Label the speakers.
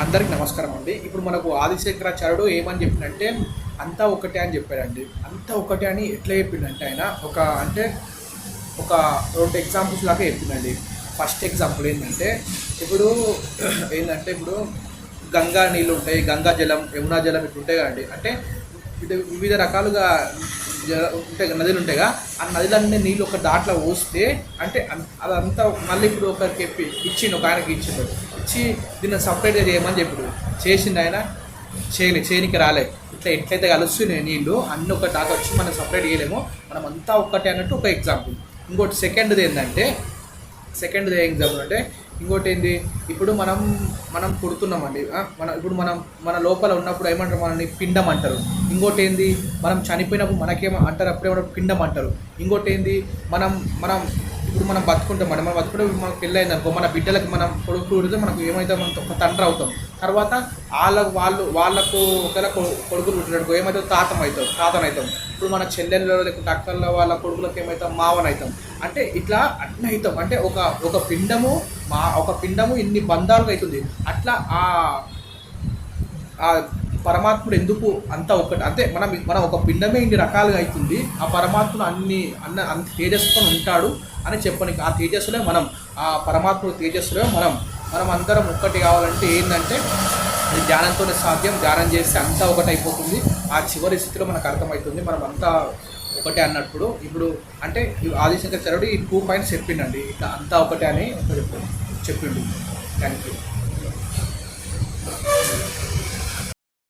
Speaker 1: అందరికి నమస్కారం అండి. ఇప్పుడు మనకు ఆదిశంకరాచార్యుడు ఏమని చెప్పిండంటే అంతా ఒకటే అని చెప్పాడండి. అంతా ఒకటే అని ఎట్లా చెప్పిండంటే ఆయన ఒక 2 ఎగ్జాంపుల్స్ లాగా చెప్పిండండి. ఫస్ట్ ఎగ్జాంపుల్ ఏంటంటే ఇప్పుడు ఇప్పుడు గంగా నీళ్ళు ఉంటాయి, గంగా జలం, యమునా జలం ఇట్లా ఉంటాయి కదండి. అంటే ఇటు వివిధ రకాలుగా ఉంటాయి నదులు ఉంటాయిగా. ఆ నదులన్నీ నీళ్ళు ఒక దాంట్లో పోస్తే అంటే అదంతా మళ్ళీ ఇప్పుడు ఒకరికి ఇచ్చిండు, ఒక ఆయనకి ఇచ్చిండు, ఇచ్చి దీన్ని సపరేట్గా చేయమని చెప్పుడు. చేసిండు ఆయన, చేయనికి రాలే. ఇట్లా ఎట్లయితే కలుస్తున్నాయి నీళ్ళు అన్నీ ఒక దాకా వచ్చి మనం సపరేట్ చేయలేము, మనం అంతా ఒక్కటే అన్నట్టు ఒక ఎగ్జాంపుల్. ఇంకోటి సెకండ్ది ఎగ్జాంపుల్ అంటే ఇంకోటి ఏంది, ఇప్పుడు మనం పుడుతున్నామండి. మన లోపల ఉన్నప్పుడు ఏమంటారు, మనల్ని పిండం అంటారు. ఇంకోటి ఏంది, మనం చనిపోయినప్పుడు మనకేమో అంటారు, అప్పుడేమో పిండం అంటారు. ఇంకోటి ఏంది, మనం మనం ఇప్పుడు మనం బతుకుంటామండి. మనం బతుకుంటే మనకు పెళ్ళైంది అనుకో, మన బిడ్డలకు మనం కొడుకు పుడితే మనకు ఏమైతే మనం ఒక తండ్రి అవుతాం. తర్వాత వాళ్ళకు ఒకవేళ కొడుకులు పుట్టినట్టుకో ఏమవుతాం, తాతనవుతాం. ఇప్పుడు మన చెల్లెల్లో లేకుంటే అక్కల వాళ్ళ కొడుకులకు ఏమవుతాం, మావనవుతాం. అంటే ఇట్లా అట్లా అవుతాం. అంటే ఒక పిండము ఇన్ని బంధాలుగా అవుతుంది. అట్లా ఆ పరమాత్ముడు ఎందుకు అంతా ఒకటి అంటే మనం ఒక పిండమే ఇన్ని రకాలుగా అవుతుంది. ఆ పరమాత్ముడు అంత తేజస్సుతో ఉంటాడు అని చెప్పడానికి, ఆ తేజస్సులో ఆ పరమాత్ముడు తేజస్సులో మనం అందరం ఒక్కటి కావాలంటే ఏంటంటే అది ధ్యానంతోనే సాధ్యం. ధ్యానం చేస్తే అంతా ఒకటి అయిపోతుంది. ఆ చివరి స్థితిలో మనకు అర్థమవుతుంది మనం అంతా ఒకటే అన్నప్పుడు. ఇప్పుడు అంటే ఆదిశంకరాచార్యుడు ఈ 2 పాయింట్స్ చెప్పిండండి. ఇట్లా అంతా ఒకటే అని చెప్పిండు. Thank you.